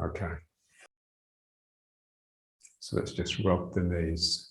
Okay. So let's just rub the knees.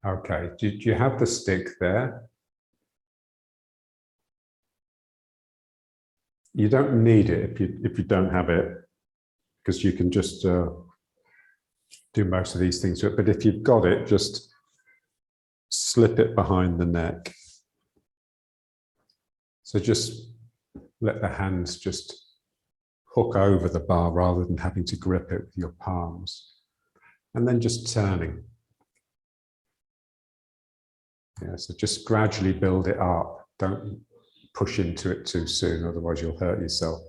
Okay, do you have the stick there? You don't need it if you don't have it, because you can just do most of these things. But if you've got it, just slip it behind the neck. So just let the hands just hook over the bar rather than having to grip it with your palms. And then just turning. Yeah, so just gradually build it up. Don't push into it too soon, otherwise you'll hurt yourself.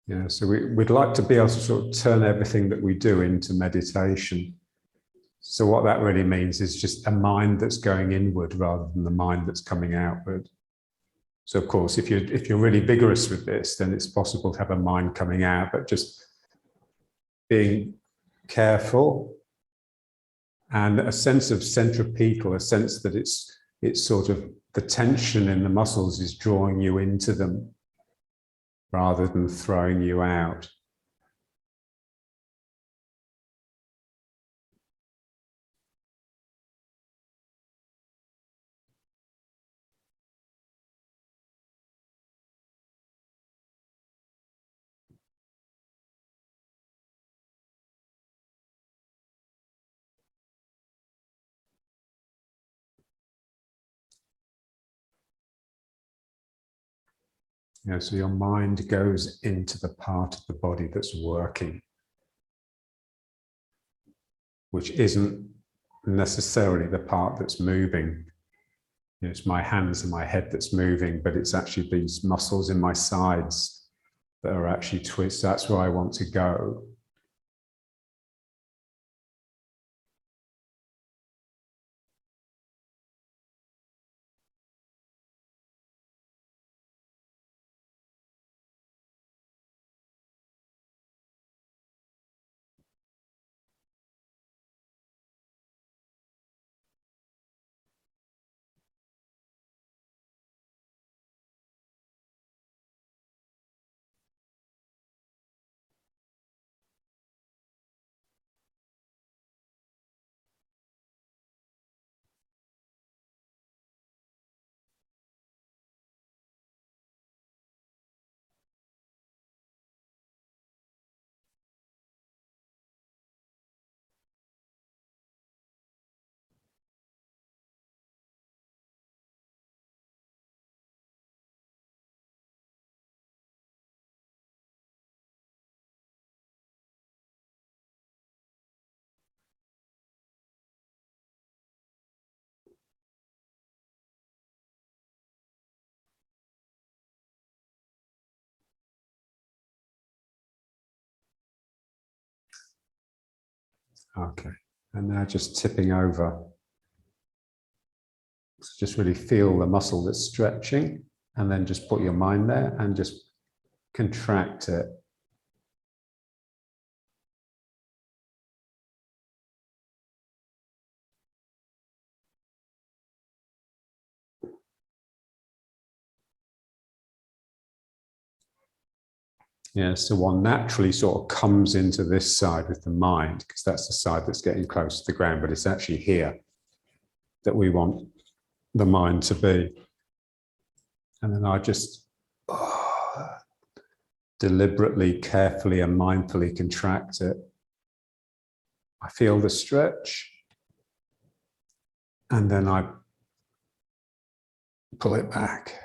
Yeah, so we'd like to be able to sort of turn everything that we do into meditation. So what that really means is just a mind that's going inward rather than the mind that's coming outward. So of course, if you're really vigorous with this, then it's possible to have a mind coming out, but just being careful and a sense of centripetal, a sense that it's sort of the tension in the muscles is drawing you into them rather than throwing you out. Yeah, so your mind goes into the part of the body that's working, which isn't necessarily the part that's moving. It's my hands and my head that's moving, but it's actually these muscles in my sides that are actually twisted. That's where I want to go. Okay. And now just tipping over. So just really feel the muscle that's stretching, and then just put your mind there and just contract it. Yeah, so one naturally sort of comes into this side with the mind, because that's the side that's getting close to the ground, but it's actually here that we want the mind to be. And then I just deliberately, carefully, and mindfully contract it. I feel the stretch, and then I pull it back.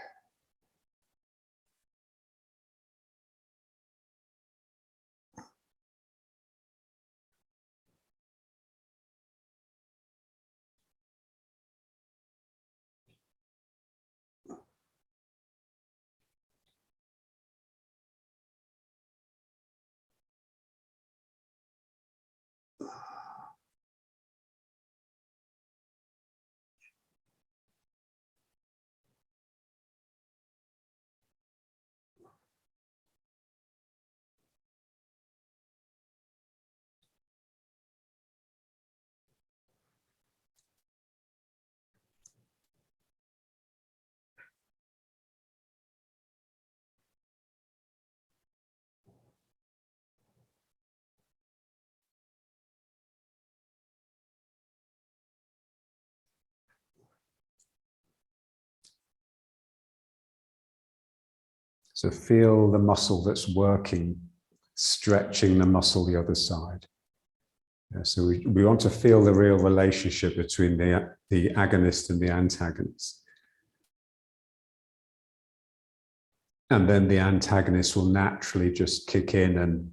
So feel the muscle that's working, stretching the muscle the other side. Yeah, so we want to feel the real relationship between the agonist and the antagonist. And then the antagonist will naturally just kick in and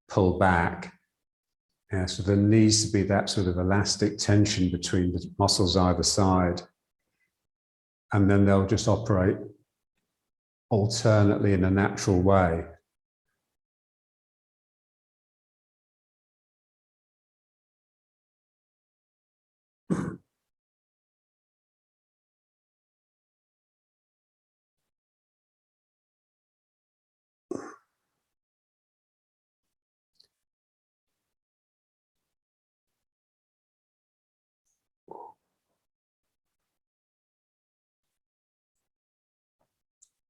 pull back. Yeah, so there needs to be that sort of elastic tension between the muscles either side. And then they'll just operate alternately in a natural way.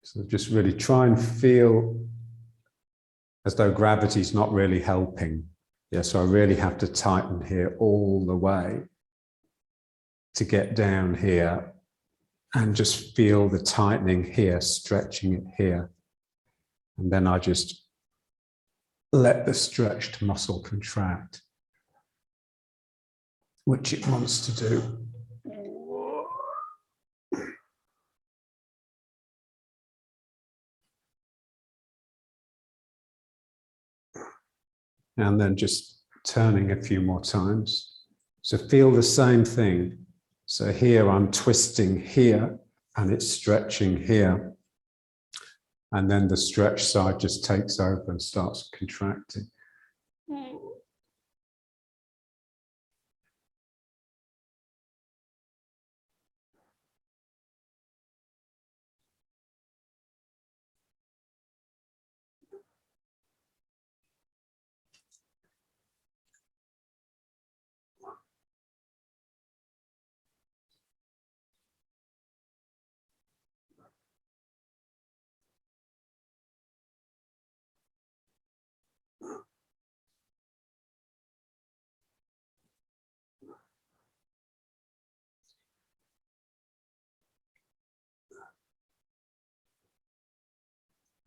So just really try and feel as though gravity's not really helping. Yeah, so I really have to tighten here all the way to get down here, and just feel the tightening here, stretching it here. And then I just let the stretched muscle contract, which it wants to do. And then just turning a few more times. So feel the same thing. So here I'm twisting here, and it's stretching here. And then the stretch side just takes over and starts contracting.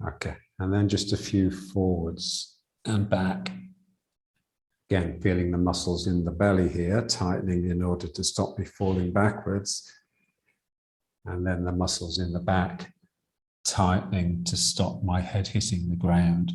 Okay, and then just a few forwards and back. Again, feeling the muscles in the belly here, tightening in order to stop me falling backwards. And then the muscles in the back, tightening to stop my head hitting the ground.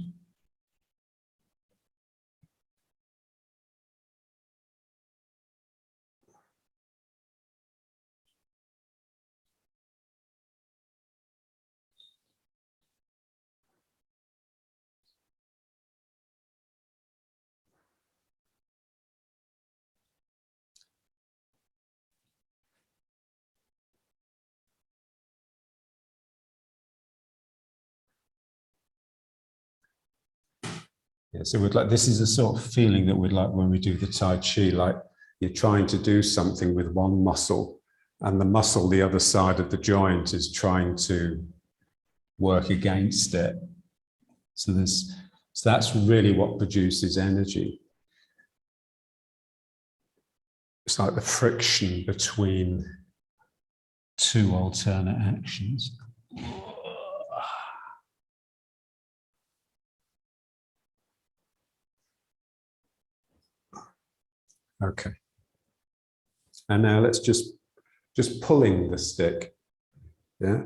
Yeah, so we'd like, this is a sort of feeling that we'd like when we do the Tai Chi, like you're trying to do something with one muscle, and the muscle the other side of the joint is trying to work against it. So that's really what produces energy. It's like the friction between two alternate actions. Okay. And now let's just pulling the stick, yeah,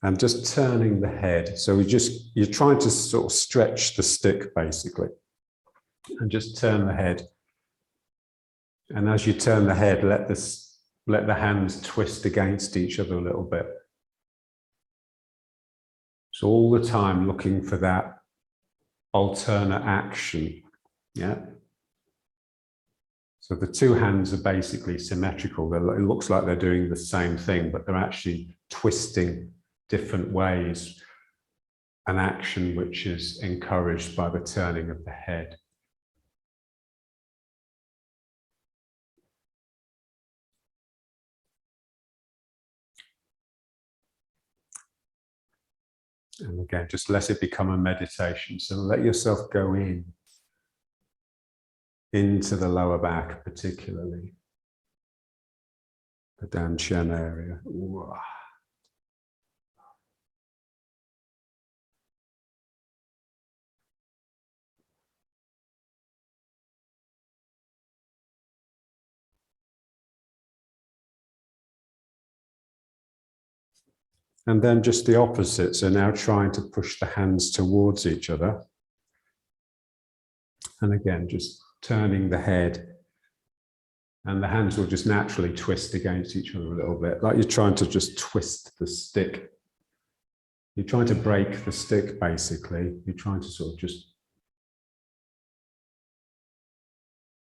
and just turning the head. So you're trying to sort of stretch the stick basically, and just turn the head. And as you turn the head, let the hands twist against each other a little bit. So all the time looking for that alternate action, yeah. So the two hands are basically symmetrical. It looks like they're doing the same thing, but they're actually twisting different ways, an action which is encouraged by the turning of the head. And again, just let it become a meditation. So let yourself go into the lower back, particularly the Dantian area. Ooh. And then just the opposite. So now trying to push the hands towards each other. And again, just turning the head. And the hands will just naturally twist against each other a little bit, like you're trying to just twist the stick. You're trying to break the stick, basically. You're trying to sort of just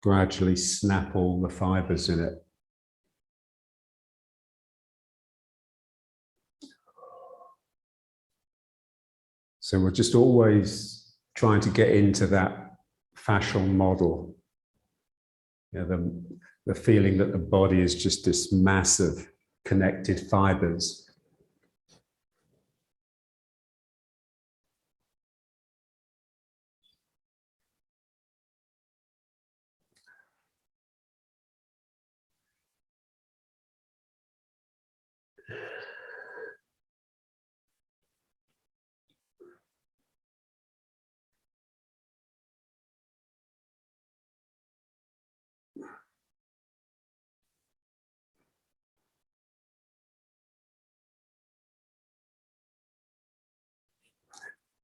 gradually snap all the fibers in it. So we're just always trying to get into that fascial model. You know, the feeling that the body is just this massive connected fibers.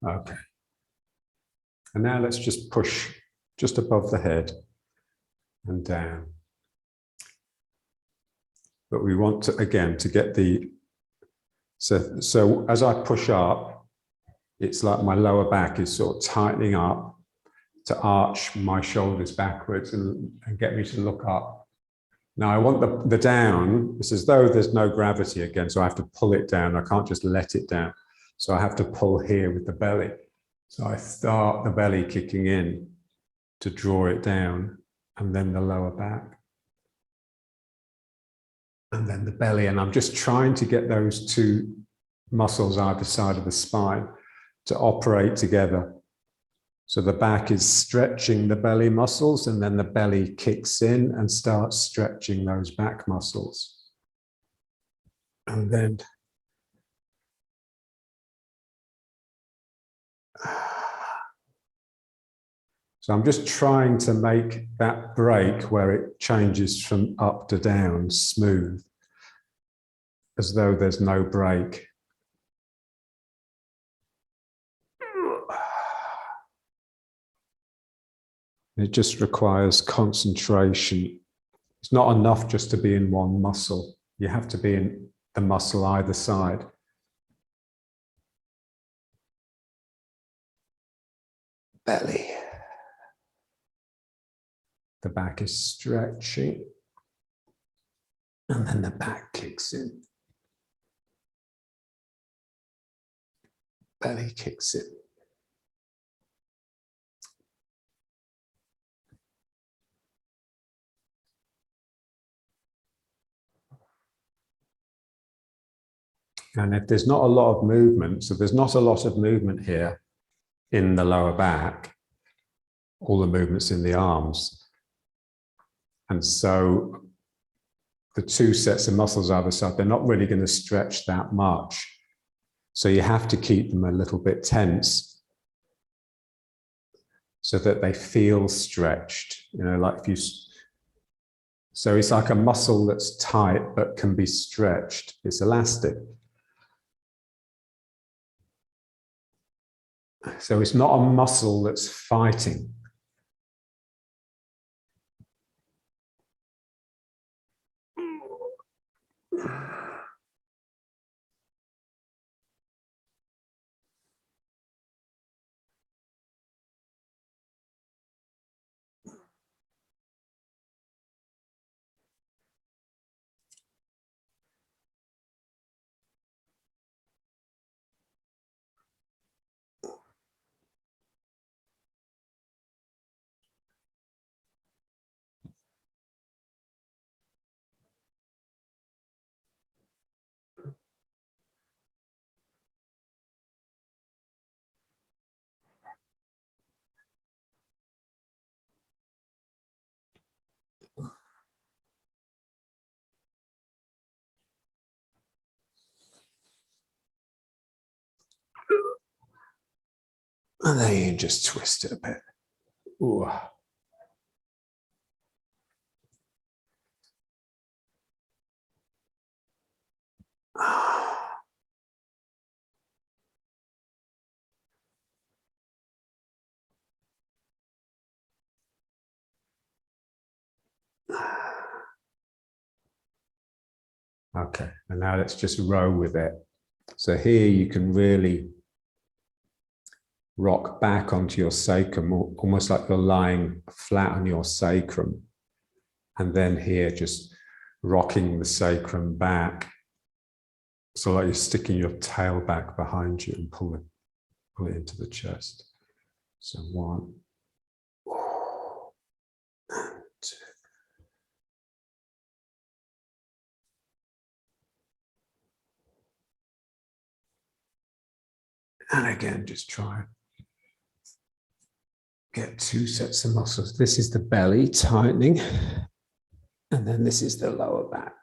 Okay. And now let's just push just above the head and down. But we want to, again, to get the, so as I push up, it's like my lower back is sort of tightening up to arch my shoulders backwards and get me to look up. Now I want the down, it's as though there's no gravity again, so I have to pull it down. I can't just let it down. So I have to pull here with the belly. So I start the belly kicking in to draw it down, and then the lower back. And then the belly, and I'm just trying to get those two muscles either side of the spine to operate together. So the back is stretching the belly muscles, and then the belly kicks in and starts stretching those back muscles. And then so I'm just trying to make that break where it changes from up to down smooth, as though there's no break. It just requires concentration. It's not enough just to be in one muscle. You have to be in the muscle either side. Belly. The back is stretching. And then the back kicks in. Belly kicks in. And if there's not a lot of movement, so there's not a lot of movement here in the lower back, all the movements in the arms. And so the two sets of muscles either side, they're not really going to stretch that much. So you have to keep them a little bit tense so that they feel stretched, you know, like if you, so it's like a muscle that's tight but can be stretched. It's elastic. So it's not a muscle that's fighting. And then you just twist it a bit. Ooh. Okay, and now let's just row with it. So here you can really rock back onto your sacrum, almost like you're lying flat on your sacrum. And then here, just rocking the sacrum back. So like you're sticking your tail back behind you and pull it into the chest. So 1, 2. And again, just try get 2 sets of muscles. This is the belly tightening, and then this is the lower back.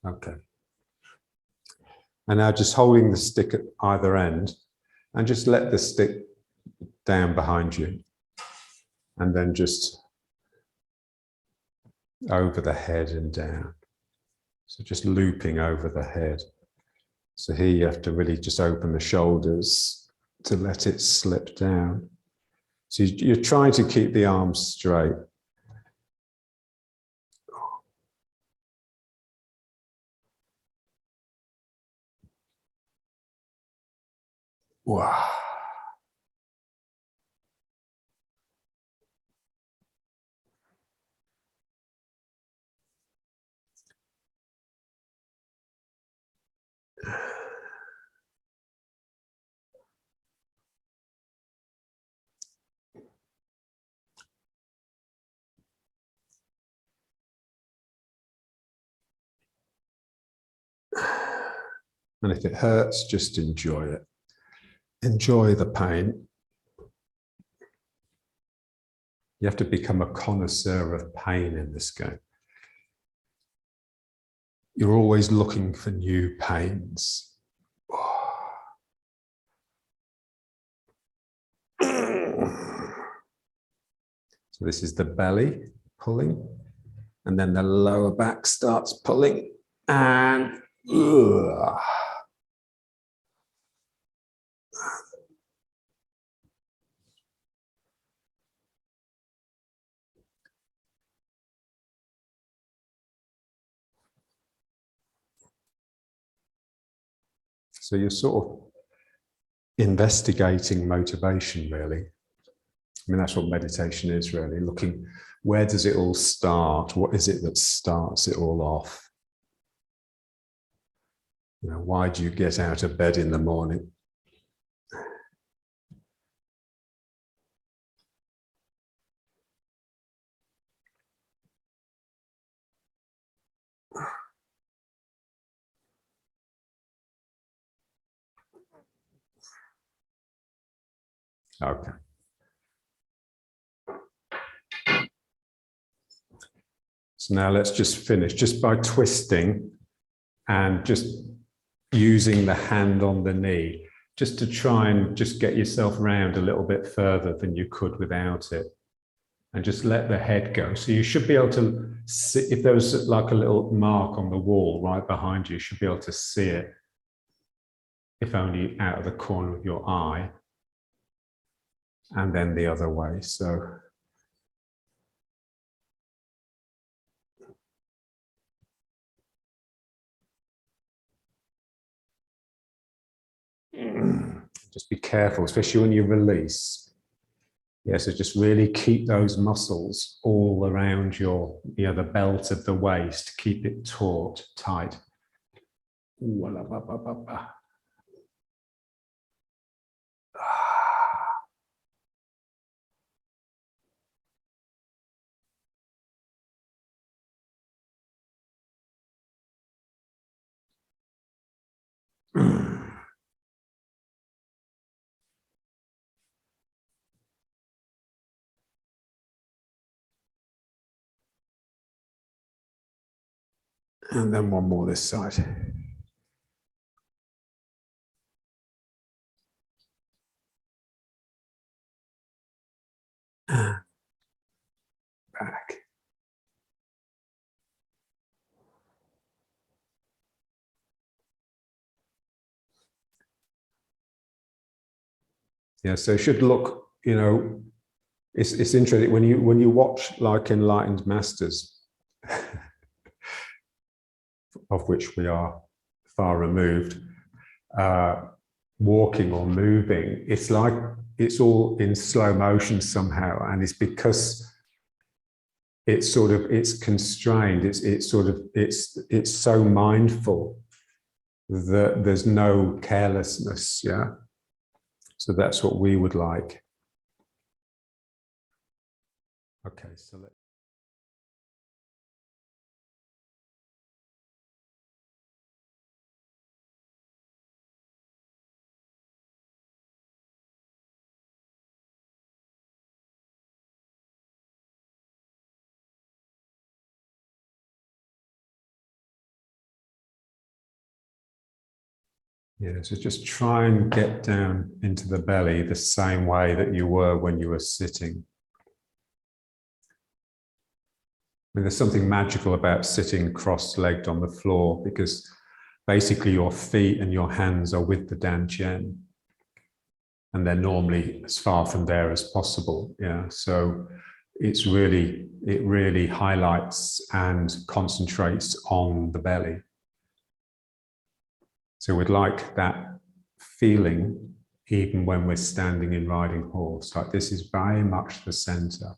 Okay. And now just holding the stick at either end and just let the stick down behind you. And then just over the head and down. So just looping over the head. So here you have to really just open the shoulders to let it slip down. So you're trying to keep the arms straight. Wow. And if it hurts, just enjoy it. Enjoy the pain. You have to become a connoisseur of pain in this game. You're always looking for new pains. So this is the belly pulling. And then the lower back starts pulling and ugh. So you're sort of investigating motivation, really. I mean, that's what meditation is, really, looking, where does it all start? What is it that starts it all off? You know, why do you get out of bed in the morning? Okay. So now let's just finish just by twisting and just using the hand on the knee, just to try and just get yourself around a little bit further than you could without it. And just let the head go. So you should be able to see, if there was like a little mark on the wall right behind you, you should be able to see it, if only out of the corner of your eye, and then the other way. So just be careful, especially when you release. Yeah, so just really keep those muscles all around your, you know, the belt of the waist, keep it taut, tight. And then one more this side. Back. Yeah, so it should look, you know, it's interesting when you watch like enlightened masters, of which we are far removed, walking or moving, it's like it's all in slow motion somehow, and it's because it's constrained, it's so mindful that there's no carelessness. Yeah, so that's what we would like. Okay, so let's yeah, so just try and get down into the belly the same way that you were when you were sitting. I mean, there's something magical about sitting cross-legged on the floor, because basically your feet and your hands are with the dantian, and they're normally as far from there as possible. Yeah, so it really highlights and concentrates on the belly. So we'd like that feeling even when we're standing in riding horse, like this is very much the center.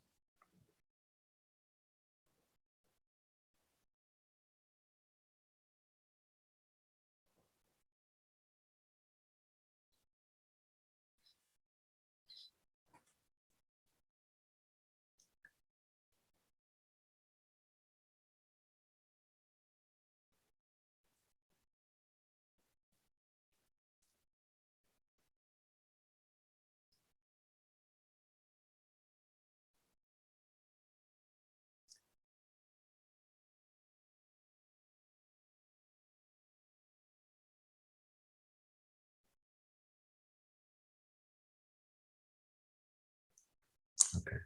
Okay,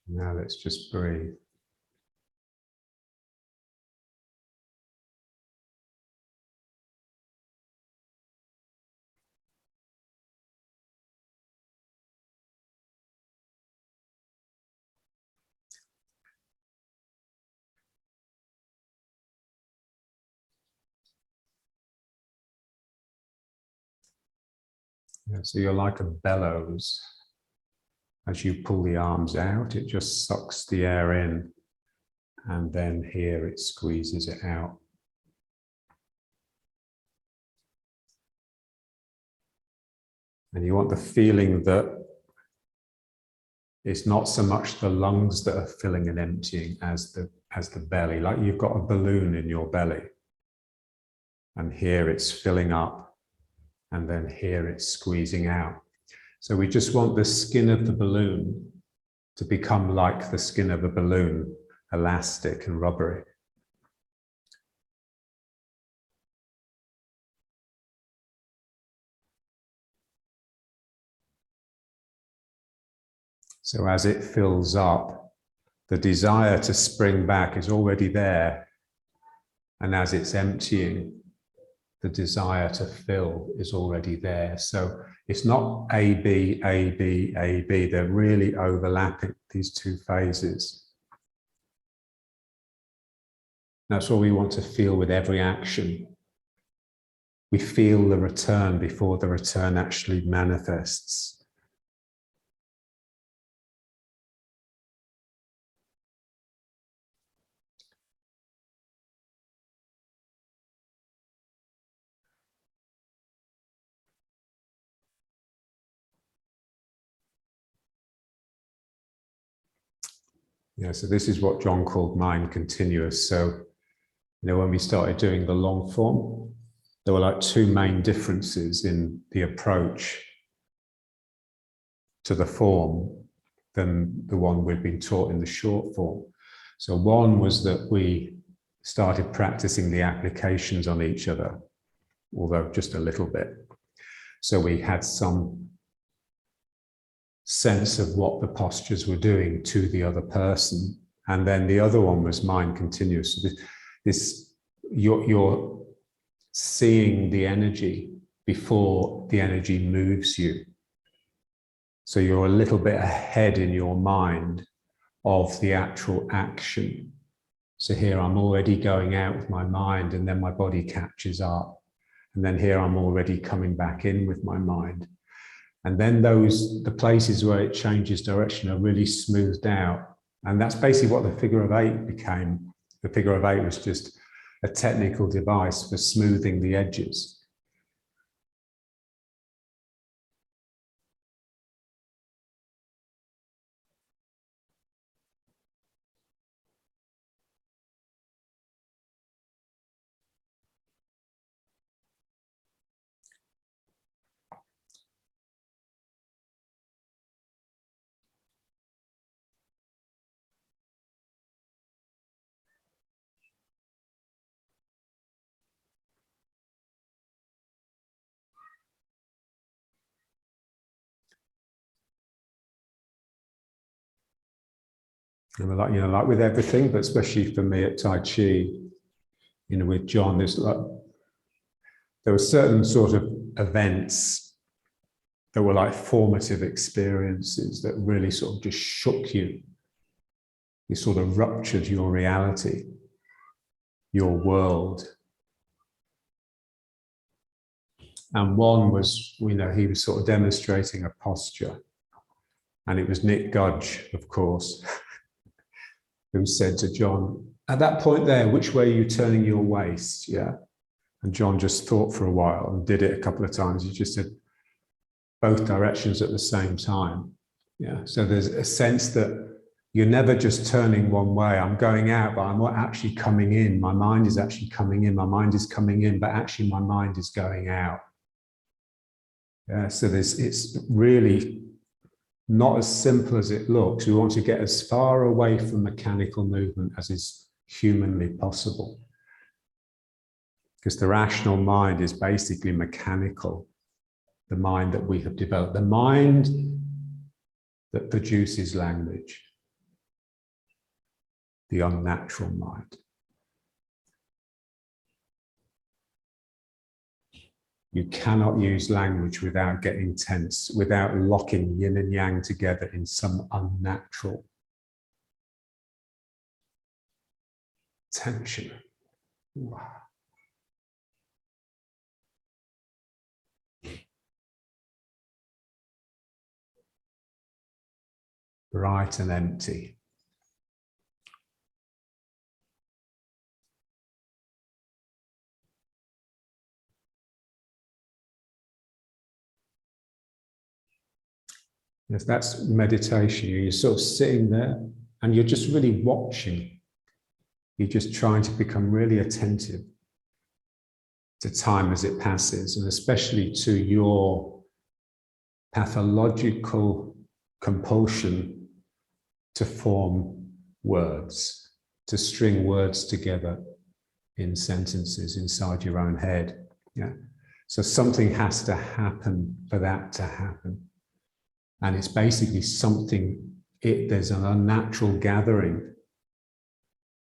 now let's just breathe. Yeah, so you're like a bellows. As you pull the arms out, it just sucks the air in, and then here it squeezes it out. And you want the feeling that it's not so much the lungs that are filling and emptying as the belly, like you've got a balloon in your belly. And here it's filling up, and then here it's squeezing out. So we just want the skin of the balloon to become like the skin of a balloon, elastic and rubbery. So as it fills up, the desire to spring back is already there. And as it's emptying, the desire to fill is already there. So it's not A, B, A, B, A, B. They're really overlapping, these two phases. That's what we want to feel with every action. We feel the return before the return actually manifests. Yeah, so this is what John called mind continuous. So, when we started doing the long form, there were like two main differences in the approach to the form than the one we'd been taught in the short form. So one was that we started practicing the applications on each other, although just a little bit. So we had some sense of what the postures were doing to the other person. And then the other one was mind continuous. You're seeing the energy before the energy moves you. So you're a little bit ahead in your mind of the actual action. So here I'm already going out with my mind, and then my body catches up. And then here I'm already coming back in with my mind. And then the places where it changes direction are really smoothed out. And that's basically what the figure of 8 became. The figure of 8 was just a technical device for smoothing the edges. And like with everything, but especially for me at Tai Chi, with John, there were certain sort of events that were like formative experiences that really sort of just shook you. You sort of ruptured your reality, your world. And one was, he was sort of demonstrating a posture. And it was Nick Gudge, of course, who said to John, at that point there, which way are you turning your waist? Yeah. And John just thought for a while and did it a couple of times. He just said both directions at the same time. Yeah. So there's a sense that you're never just turning one way. I'm going out, but I'm not actually coming in. My mind is actually coming in. My mind is coming in, but actually my mind is going out. Yeah. So it's really not as simple as it looks. We want to get as far away from mechanical movement as is humanly possible. Because the rational mind is basically mechanical. The mind that we have developed, the mind that produces language, the unnatural mind. You cannot use language without getting tense, without locking yin and yang together in some unnatural tension. Wow. bright and empty. Yes, that's meditation. You're sort of sitting there and you're just really watching. You're just trying to become really attentive to time as it passes, and especially to your pathological compulsion to form words, to string words together in sentences inside your own head. Yeah. So something has to happen for that to happen. And it's basically something, there's an unnatural gathering.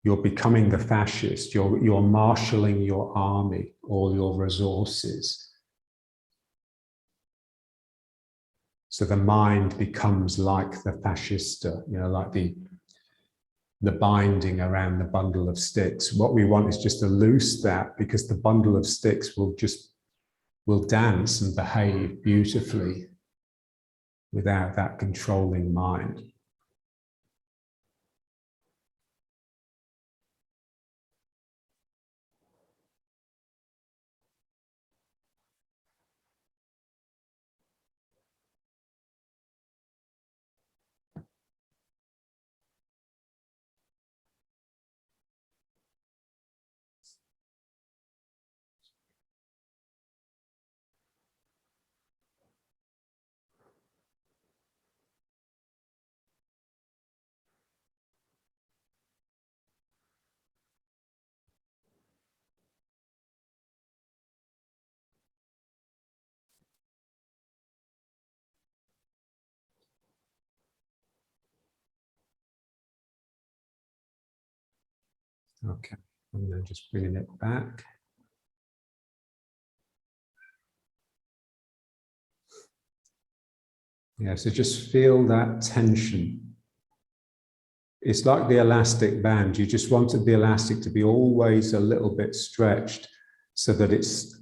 You're becoming the fascist, you're marshalling your army, all your resources. So the mind becomes like the fascista, like the binding around the bundle of sticks. What we want is just to loose that, because the bundle of sticks will dance and behave beautifully without that controlling mind. Okay, and then just bringing it back. Yeah, so just feel that tension. It's like the elastic band. You just wanted the elastic to be always a little bit stretched so that it's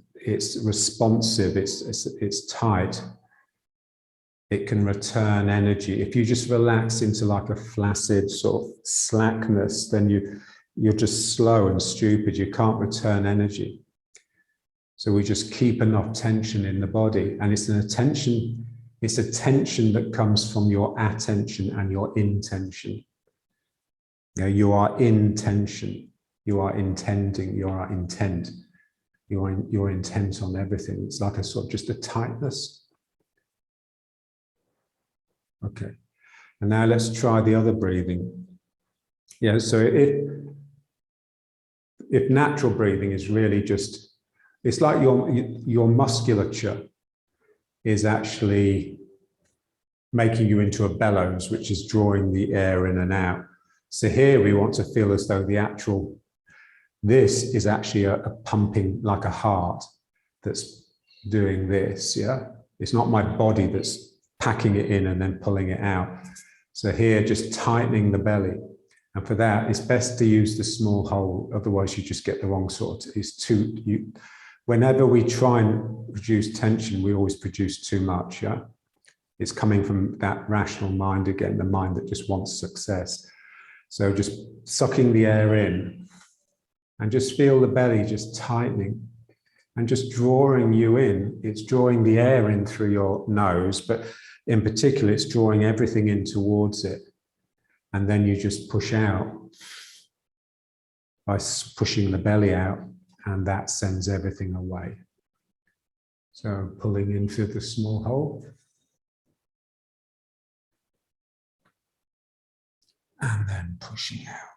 responsive, it's tight. It can return energy. If you just relax into like a flaccid sort of slackness, then you're just slow and stupid. You can't return energy. So we just keep enough tension in the body, and it's a tension that comes from your attention and your intention. You are in tension, you are intending, you are intent, you're intent on everything. It's like a sort of just a tightness. Okay, and now let's try the other breathing. Yeah, so if natural breathing is really just, it's like your musculature is actually making you into a bellows, which is drawing the air in and out. So here we want to feel as though this is actually a pumping, like a heart that's doing this, yeah? It's not my body that's packing it in and then pulling it out. So here, just tightening the belly. And for that, it's best to use the small hole, otherwise you just get the wrong sort. Whenever we try and reduce tension, we always produce too much, yeah? It's coming from that rational mind again, the mind that just wants success. So just sucking the air in and just feel the belly just tightening and just drawing you in. It's drawing the air in through your nose, but in particular, it's drawing everything in towards it. And then you just push out by pushing the belly out, and that sends everything away. So pulling in through the small hole. And then pushing out.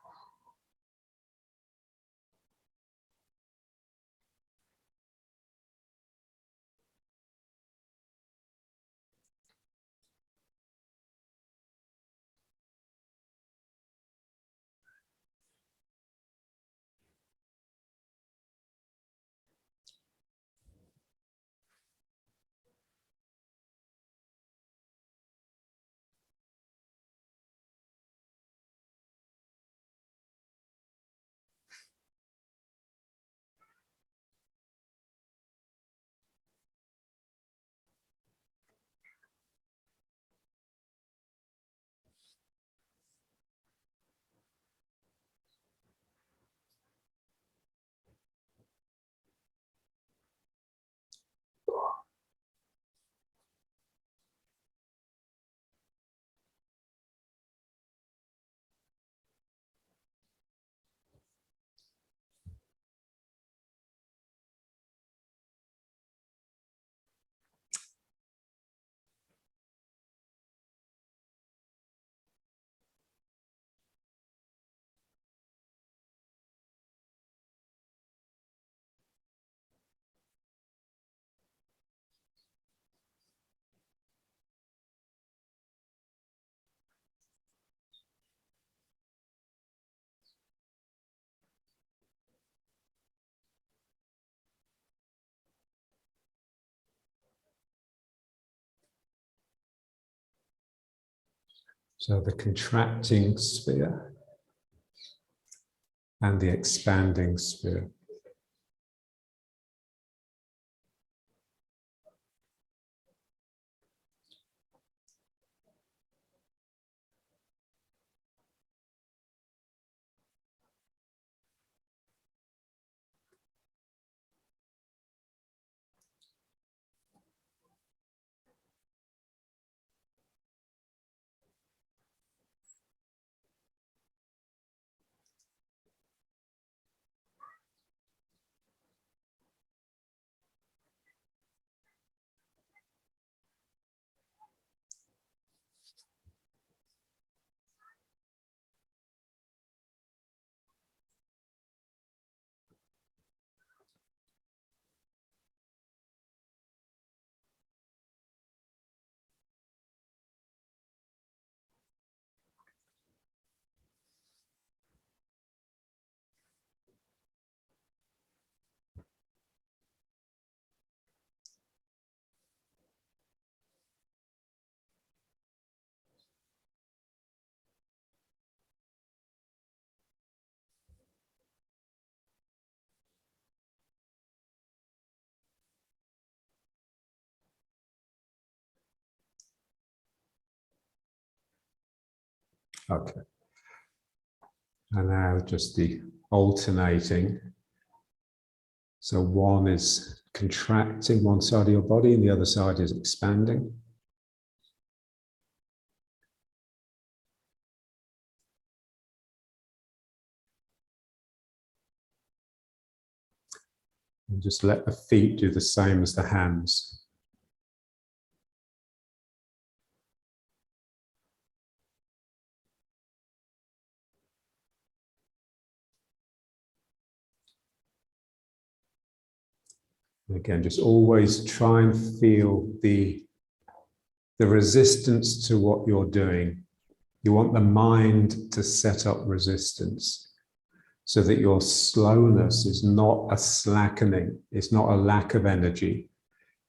So the contracting sphere and the expanding sphere. Okay. And now just the alternating. So one is contracting one side of your body and the other side is expanding. And just let the feet do the same as the hands. And again, just always try and feel the resistance to what you're doing. You want the mind to set up resistance so that your slowness is not a slackening, it's not a lack of energy,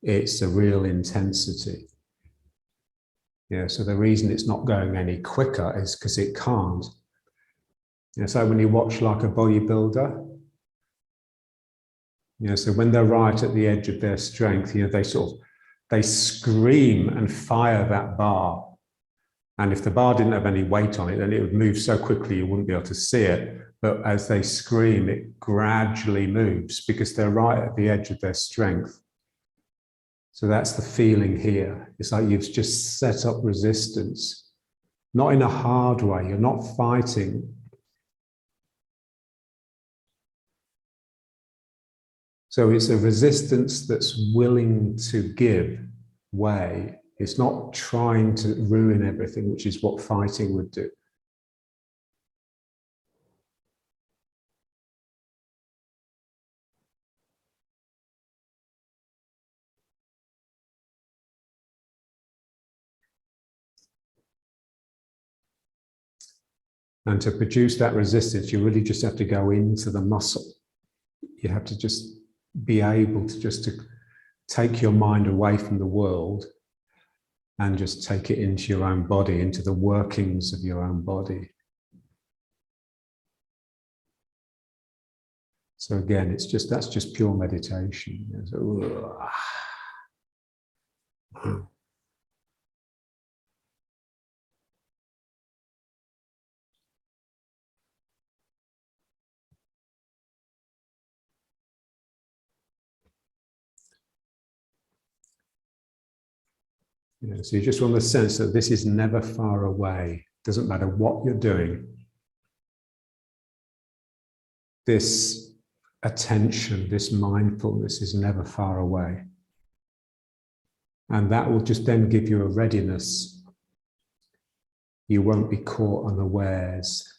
it's a real intensity. Yeah, so the reason it's not going any quicker is because it can't. So when you watch like a bodybuilder, so when they're right at the edge of their strength, they scream and fire that bar. And if the bar didn't have any weight on it, then it would move so quickly you wouldn't be able to see it. But as they scream, it gradually moves because they're right at the edge of their strength. So that's the feeling here. It's like you've just set up resistance, not in a hard way. You're not fighting. So it's a resistance that's willing to give way. It's not trying to ruin everything, which is what fighting would do. And to produce that resistance, you really just have to go into the muscle. You have to just be able to take your mind away from the world and just take it into your own body, into the workings of your own body. So again, that's just pure meditation. So you just want the sense that this is never far away. Doesn't matter what you're doing. This attention, this mindfulness is never far away. And that will just then give you a readiness. You won't be caught unawares.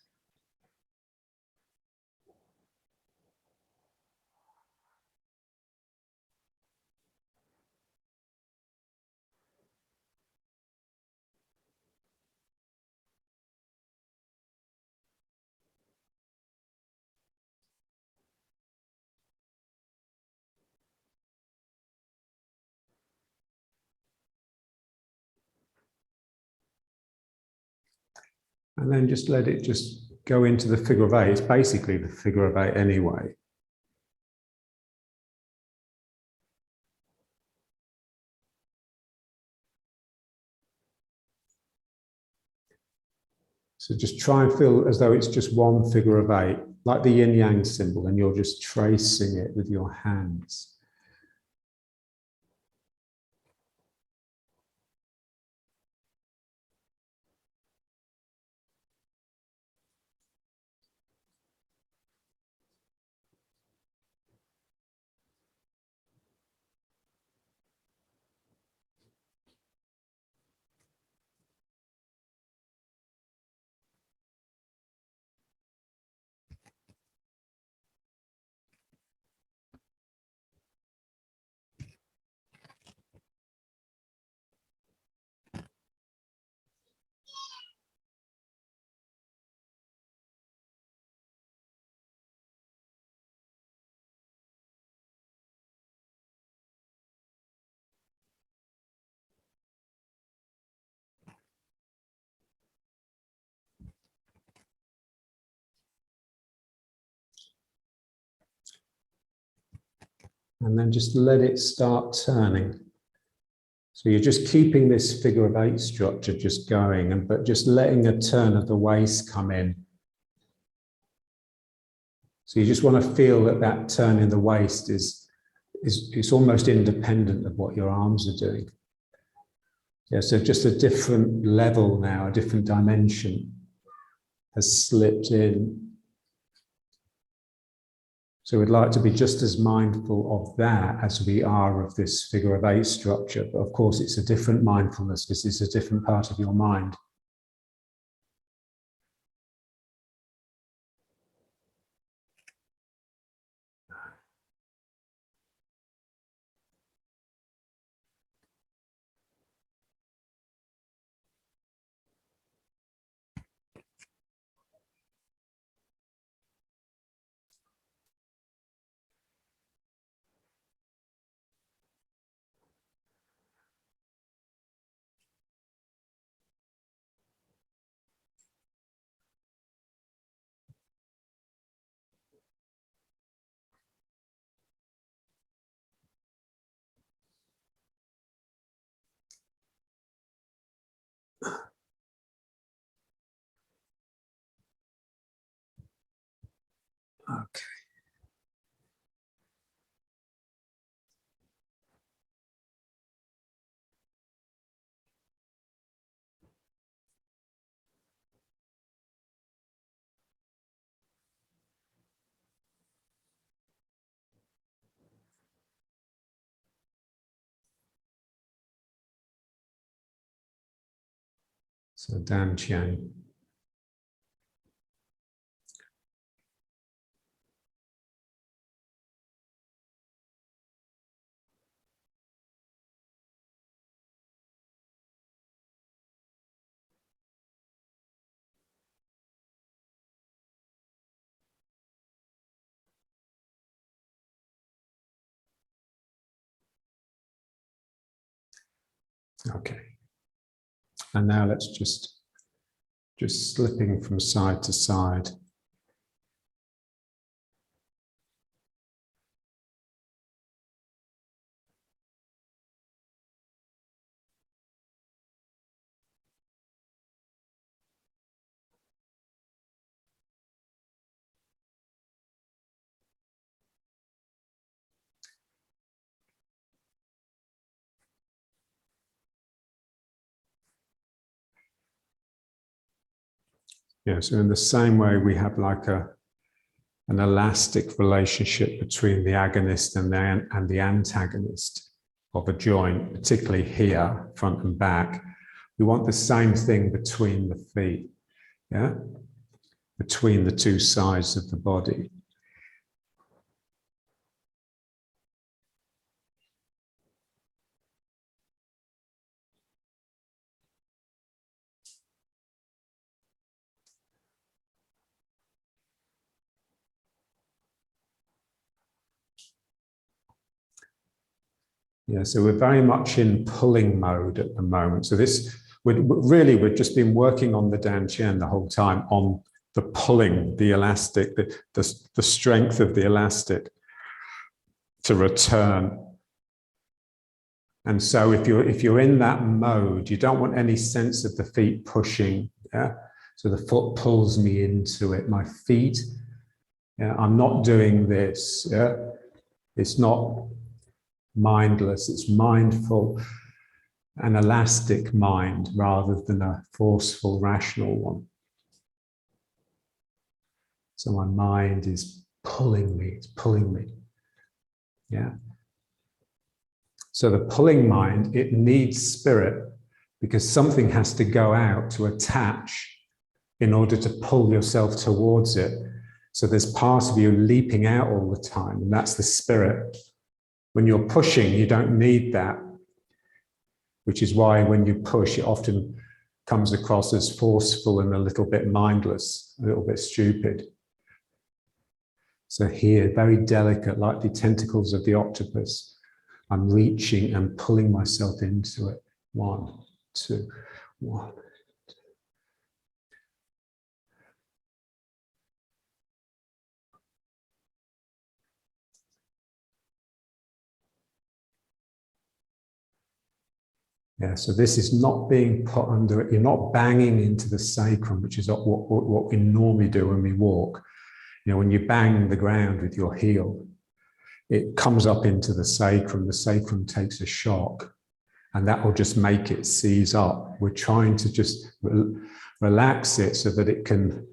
And then just let it just go into the figure of eight. It's basically the figure of eight anyway. So just try and feel as though it's just one figure of eight, like the yin-yang symbol, and you're just tracing it with your hands. And then just let it start turning. So you're just keeping this figure of eight structure just going, but just letting a turn of the waist come in. So you just want to feel that that turn in the waist is almost independent of what your arms are doing. Yeah, so just a different level now, a different dimension has slipped in. So we'd like to be just as mindful of that as we are of this figure of eight structure. But of course, it's a different mindfulness because it's a different part of your mind. Okay. So Dan Chiang. Okay. And now let's just slipping from side to side. Yeah, so in the same way, we have like an elastic relationship between the agonist and the antagonist of a joint, particularly here, front and back. We want the same thing between the feet, yeah, between the two sides of the body. Yeah, so we're very much in pulling mode at the moment. So this, we've just been working on the dantian the whole time, on the pulling, the elastic, the strength of the elastic to return. And so if you're in that mode, you don't want any sense of the feet pushing. Yeah? So the foot pulls me into it. My feet, yeah, I'm not doing this. Yeah? It's not mindless, it's mindful, an elastic mind rather than a forceful, rational one. So my mind is pulling me, it's pulling me. Yeah. So the pulling mind, it needs spirit because something has to go out to attach in order to pull yourself towards it. So there's part of you leaping out all the time, and that's the spirit. When you're pushing, you don't need that, which is why when you push, it often comes across as forceful and a little bit mindless, a little bit stupid. So here, very delicate, like the tentacles of the octopus, I'm reaching and pulling myself into it. 1, 2, 1. Yeah, so this is not being put under it. You're not banging into the sacrum, which is what we normally do when we walk. You know, when you bang the ground with your heel, it comes up into the sacrum takes a shock, and that will just make it seize up. We're trying to just relax it so that it can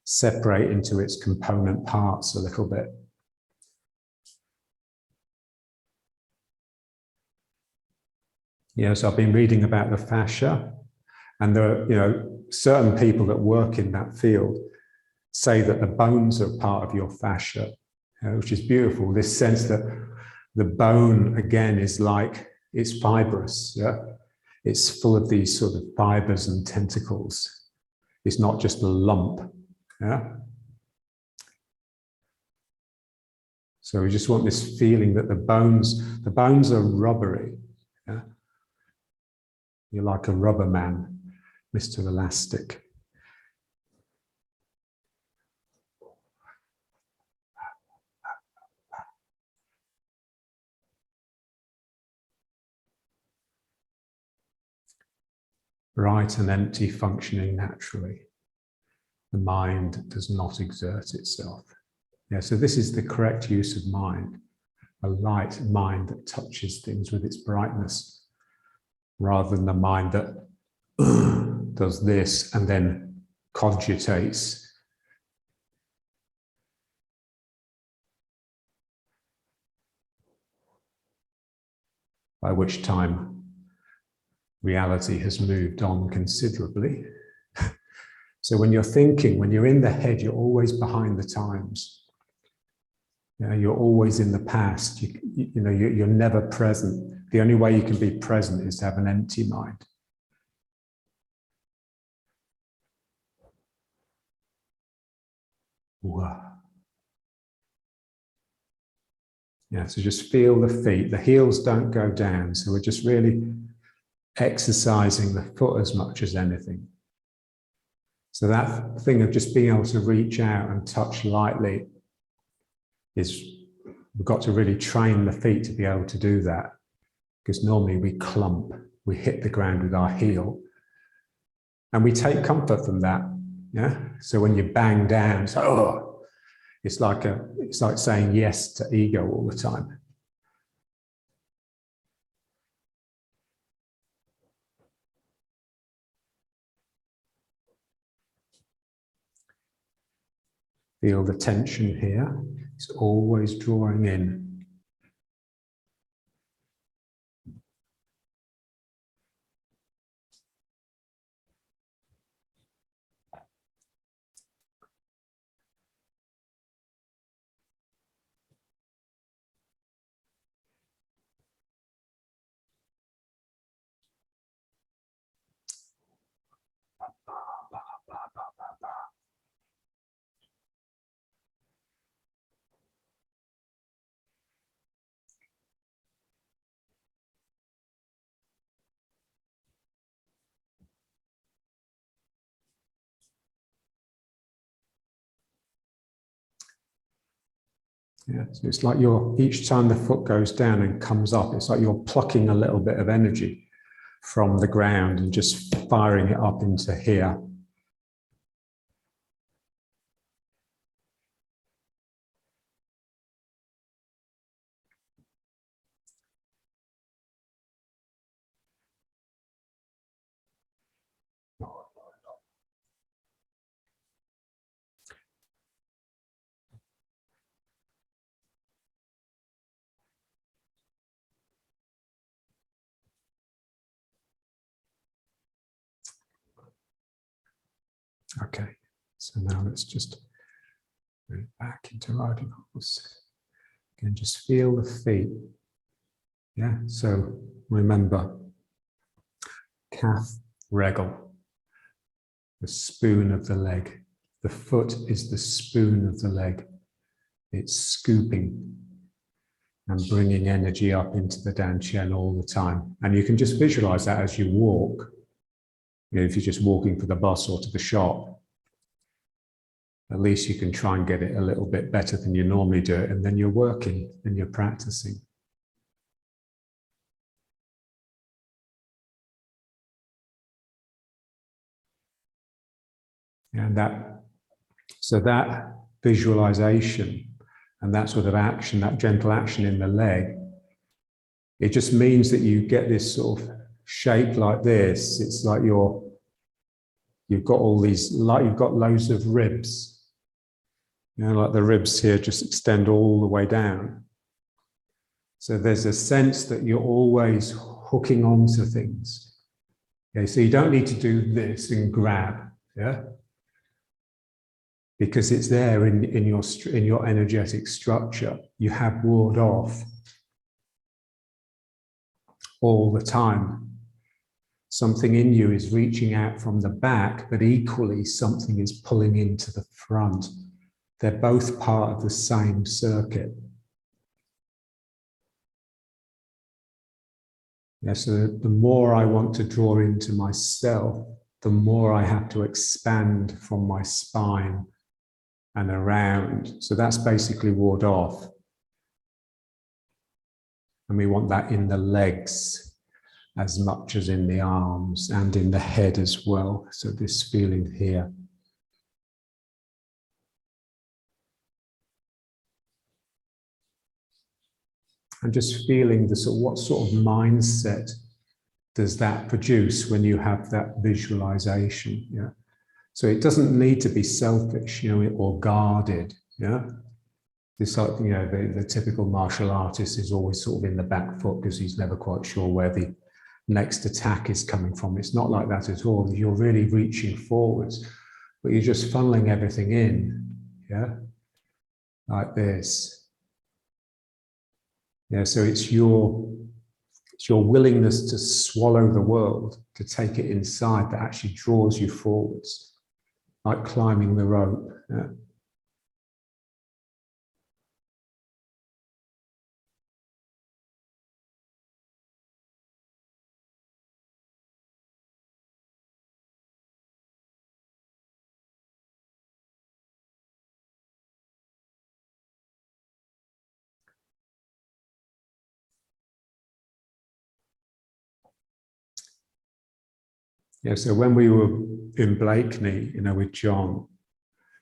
separate into its component parts a little bit. Yes, I've been reading about the fascia, and there are, you know, certain people that work in that field say that the bones are part of your fascia, which is beautiful. This sense that the bone, again, is like, it's fibrous. Yeah? It's full of these sort of fibers and tentacles. It's not just a lump. Yeah? So we just want this feeling that the bones are rubbery. Yeah? You're like a rubber man, Mr. Elastic. Bright and empty, functioning naturally. The mind does not exert itself. Yeah, so this is the correct use of mind, a light mind that touches things with its brightness, rather than the mind that does this and then cogitates. By which time reality has moved on considerably. So when you're thinking, when you're in the head, you're always behind the times. You know, you're always in the past. You're never present. The only way you can be present is to have an empty mind. Wow. Yeah, so just feel the feet. The heels don't go down. So we're just really exercising the foot as much as anything. So that thing of just being able to reach out and touch lightly is, we've got to really train the feet to be able to do that. Because normally we clump, we hit the ground with our heel. And we take comfort from that. Yeah. So when you bang down, it's like, oh, it's like saying yes to ego all the time. Feel the tension here. It's always drawing in. Yeah, so it's like each time the foot goes down and comes up, it's like you're plucking a little bit of energy from the ground and just firing it up into here. Okay, so now let's just move back into riding horse. Again, just feel the feet. Yeah, so remember, calf, regal, the spoon of the leg. The foot is the spoon of the leg. It's scooping and bringing energy up into the dantian all the time. And you can just visualize that as you walk. You know, if you're just walking for the bus or to the shop, at least you can try and get it a little bit better than you normally do it. And then you're working and you're practicing. And so that visualization and that sort of action, that gentle action in the leg, it just means that you get this sort of shape like this. It's like you've got all these, like you've got loads of ribs. You know, like the ribs here just extend all the way down. So there's a sense that you're always hooking onto things. Okay, so you don't need to do this and grab, yeah? Because it's there in your energetic structure. You have ward off all the time. Something in you is reaching out from the back, but equally something is pulling into the front. They're both part of the same circuit. Yeah, so the more I want to draw into myself, the more I have to expand from my spine and around. So that's basically ward off. And we want that in the legs as much as in the arms and in the head as well. So this feeling here. And just feeling what sort of mindset does that produce when you have that visualization? Yeah. So it doesn't need to be selfish, you know, or guarded. Yeah. It's like, you know, the typical martial artist is always sort of in the back foot because he's never quite sure where the next attack is coming from. It's not like that at all. You're really reaching forwards, but you're just funneling everything in. Yeah. Like this. Yeah. So it's your willingness to swallow the world, to take it inside, that actually draws you forwards, like climbing the rope. Yeah. Yeah, so when we were in Blakeney, you know, with John,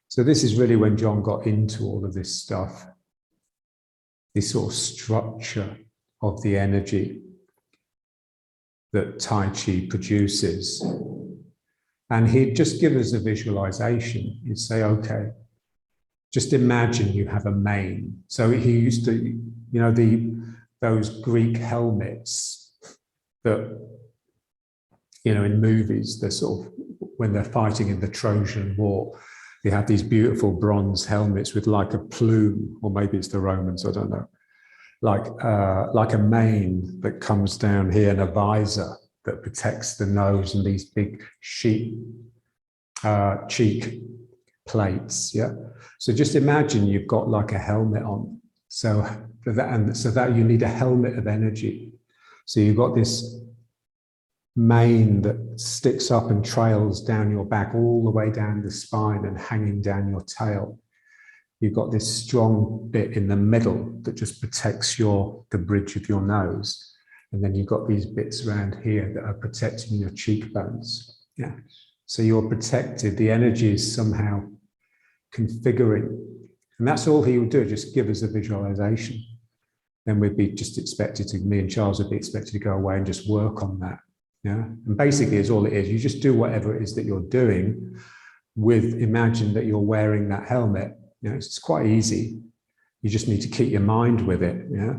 so this is really when John got into all of this stuff, this sort of structure of the energy that Tai Chi produces. And he'd just give us a visualization. He'd say, okay, just imagine you have a mane. So he used to, you know, those Greek helmets that, you know, in movies, they're sort of, when they're fighting in the Trojan War, they have these beautiful bronze helmets with like a plume, or maybe it's the Romans, I don't know, like a mane that comes down here and a visor that protects the nose and these big cheek plates. Yeah. So just imagine you've got like a helmet on. So for that, and so that you need a helmet of energy. So you've got this mane that sticks up and trails down your back all the way down the spine and hanging down your tail. you've got this strong bit in the middle that just protects the bridge of your nose. And then you've got these bits around here that are protecting your cheekbones. Yeah. So you're protected. The energy is somehow configuring. And that's all he will do, just give us a visualization. Then we'd be just expected to, me and Charles would be expected to go away and just work on that. Yeah. And basically, it's all it is. You just do whatever it is that you're doing with, imagine that you're wearing that helmet. You know, it's quite easy. You just need to keep your mind with it. Yeah.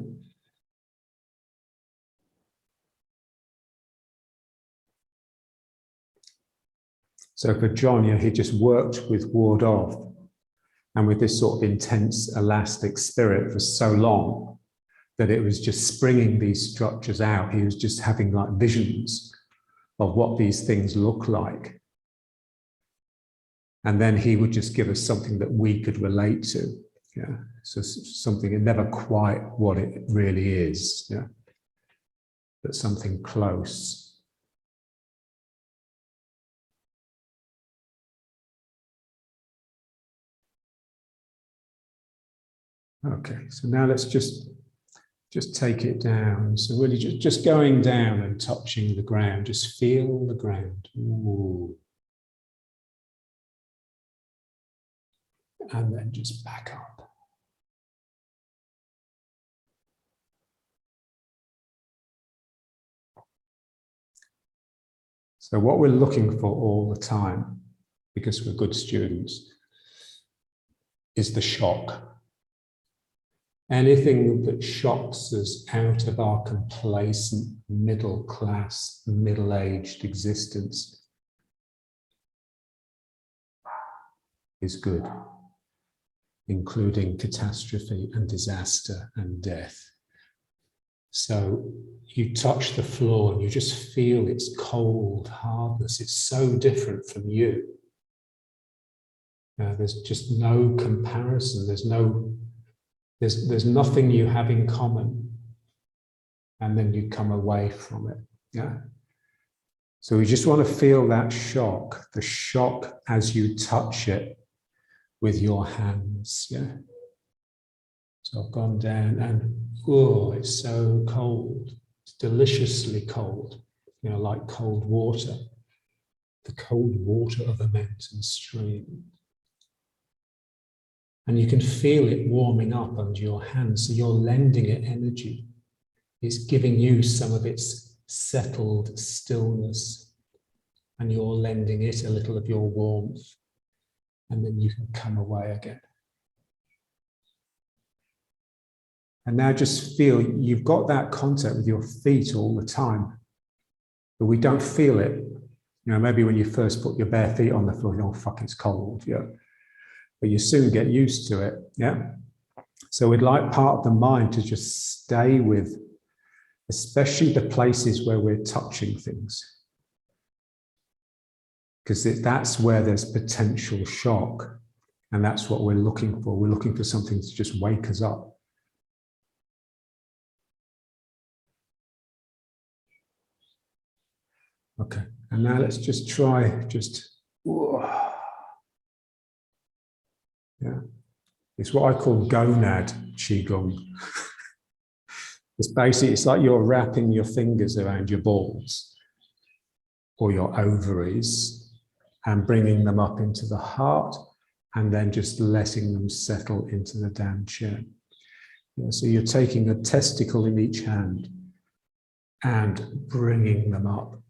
So for John, you know, he just worked with ward off and with this sort of intense elastic spirit for so long that it was just springing these structures out. He was just having like visions of what these things look like. And then he would just give us something that we could relate to. Yeah. So something never quite what it really is. Yeah. But something close. Okay. So now let's just take it down. So really just going down and touching the ground. Just feel the ground. Ooh. And then just back up. So what we're looking for all the time, because we're good students, is the shock. Anything that shocks us out of our complacent, middle-class, middle-aged existence is good, including catastrophe and disaster and death. So you touch the floor and you just feel its cold hardness. It's so different from you. There's just no comparison. There's nothing you have in common, and then you come away from it. Yeah. So we just want to feel that shock, the shock as you touch it with your hands. Yeah. So I've gone down and oh, it's so cold. It's deliciously cold, you know, like cold water, the cold water of a mountain stream. And you can feel it warming up under your hands. So you're lending it energy. It's giving you some of its settled stillness. And you're lending it a little of your warmth. And then you can come away again. And now just feel you've got that contact with your feet all the time. But we don't feel it. You know, maybe when you first put your bare feet on the floor, you know, oh, fuck, it's cold. Yeah. But you soon get used to it, yeah? So we'd like part of the mind to just stay with, especially the places where we're touching things. Because that's where there's potential shock, and that's what we're looking for. We're looking for something to just wake us up. Okay, and now let's just try, yeah. It's what I call gonad qigong. It's like you're wrapping your fingers around your balls or your ovaries and bringing them up into the heart and then just letting them settle into the dantian. Yeah, so you're taking a testicle in each hand and bringing them up.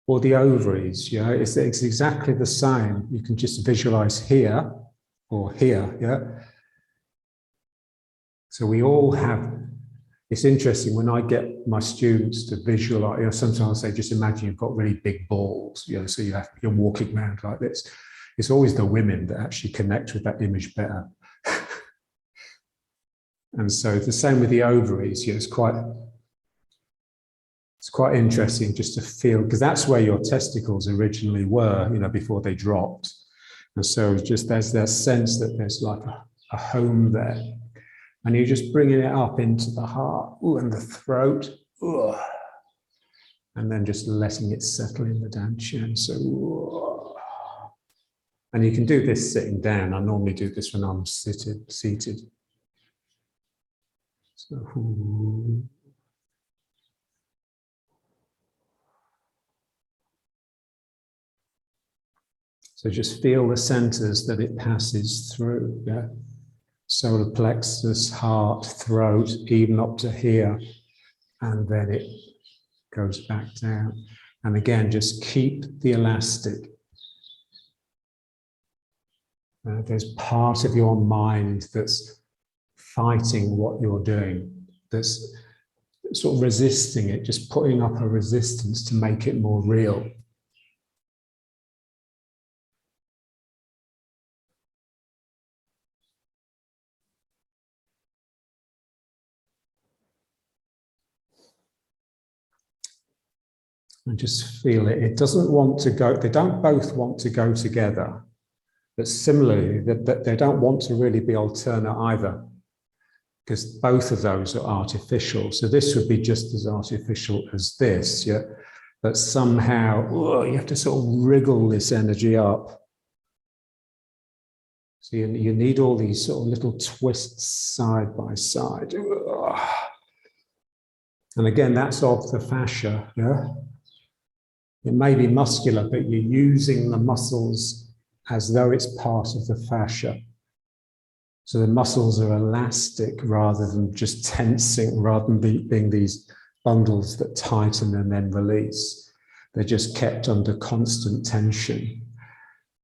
Or the ovaries, yeah, it's exactly the same. You can just visualize here or here, yeah. So we all have, it's interesting when I get my students to visualize, you know, sometimes I say, just imagine you've got really big balls, you know, so you're walking around like this. It's always the women that actually connect with that image better. And so the same with the ovaries, you know, it's quite interesting just to feel, because that's where your testicles originally were, you know, before they dropped. And so just there's that sense that there's like a home there. And you're just bringing it up into the heart, ooh, and the throat, ooh, and then just letting it settle in the dantian. So, ooh. And you can do this sitting down. I normally do this when I'm seated. So, just feel the centers that it passes through. Yeah? Solar plexus, heart, throat, even up to here. And then it goes back down. And again, just keep the elastic. There's part of your mind that's fighting what you're doing, that's sort of resisting it, just putting up a resistance to make it more real. And just feel it. It doesn't want to go, they don't both want to go together. But similarly, that they don't want to really be alternate either, because both of those are artificial. So this would be just as artificial as this, yeah? But somehow, you have to sort of wriggle this energy up. So you need all these sort of little twists side by side. And again, that's of the fascia, yeah? It may be muscular, but you're using the muscles as though it's part of the fascia. So the muscles are elastic rather than just tensing, rather than being these bundles that tighten and then release. They're just kept under constant tension.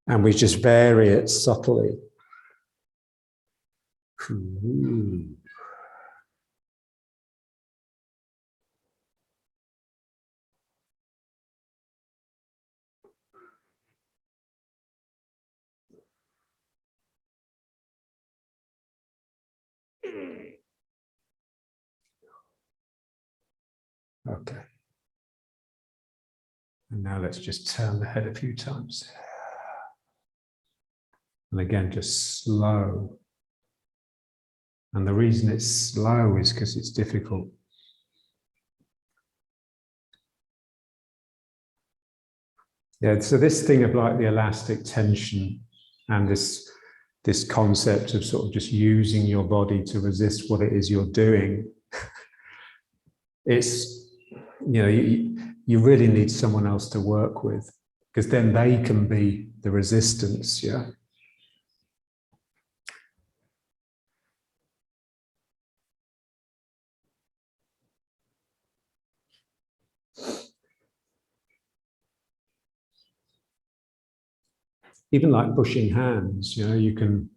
And we just vary it subtly. Ooh. Okay. And now let's just turn the head a few times. And again, just slow. And the reason it's slow is because it's difficult. Yeah, so this thing of like the elastic tension and this concept of sort of just using your body to resist what it is you're doing, it's, you really need someone else to work with, because then they can be the resistance, yeah? Even like pushing hands, you can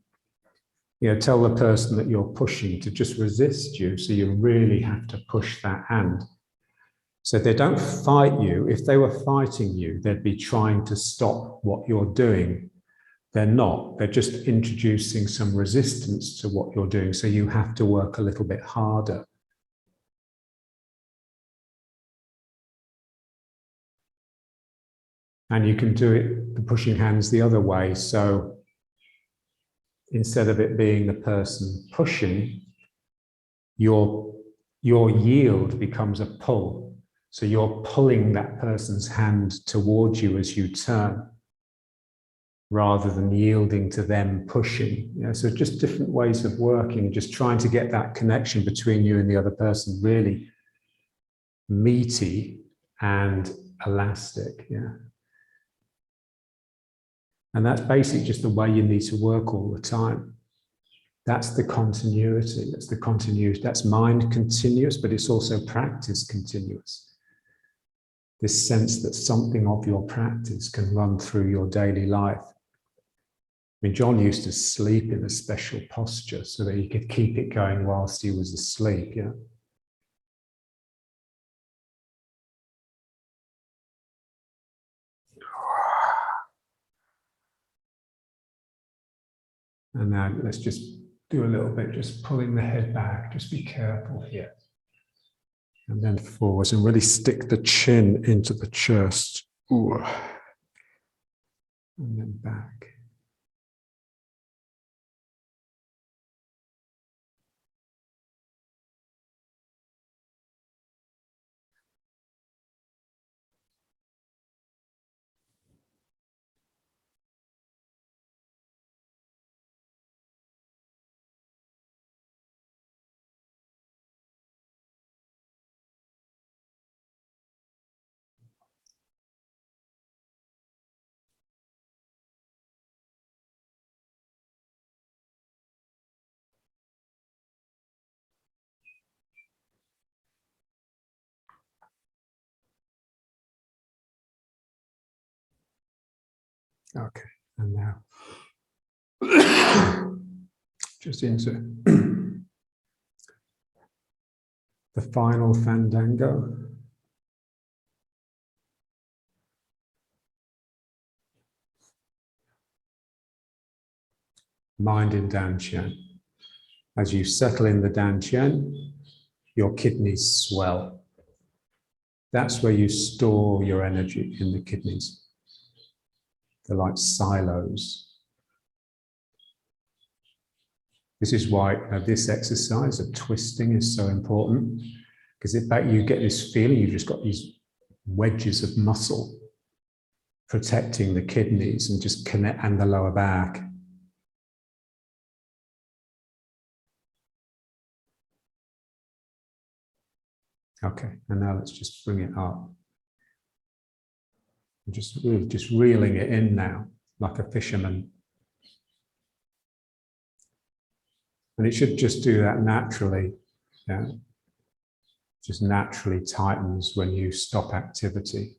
tell the person that you're pushing to just resist you, so you really have to push that hand. So they don't fight you. If they were fighting you, they'd be trying to stop what you're doing. They're not. They're just introducing some resistance to what you're doing, so you have to work a little bit harder. And you can do it, the pushing hands, the other way. So instead of it being the person pushing, your yield becomes a pull. So you're pulling that person's hand towards you as you turn, rather than yielding to them pushing. So just different ways of working, just trying to get that connection between you and the other person really meaty and elastic. Yeah. And that's basically just the way you need to work all the time. That's the continuity. That's the continuity. That's mind continuous, but it's also practice continuous. This sense that something of your practice can run through your daily life. I mean, John used to sleep in a special posture so that he could keep it going whilst he was asleep. Yeah. And now let's just do a little bit, just pulling the head back. Just be careful here. And then forwards, and really stick the chin into the chest. Ooh. And then back. Okay, and now just into the final fandango. Mind in Dantian. As you settle in the Dantian, your kidneys swell. That's where you store your energy, in the kidneys. They're like silos. This is why this exercise of twisting is so important, because you get this feeling you've just got these wedges of muscle protecting the kidneys and just connect, and the lower back. Okay, and now let's just bring it up. Just reeling it in now, like a fisherman. And it should just do that naturally. Yeah. Just naturally tightens when you stop activity.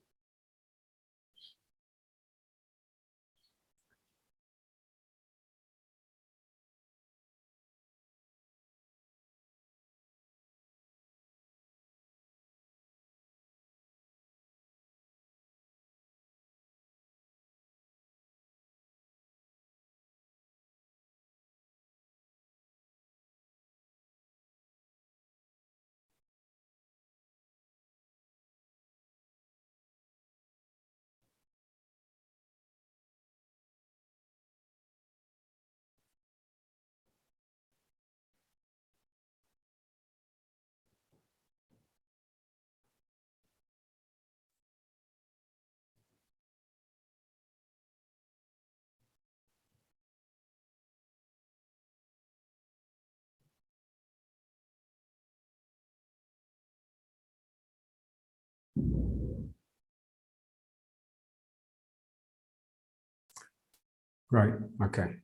Great, okay.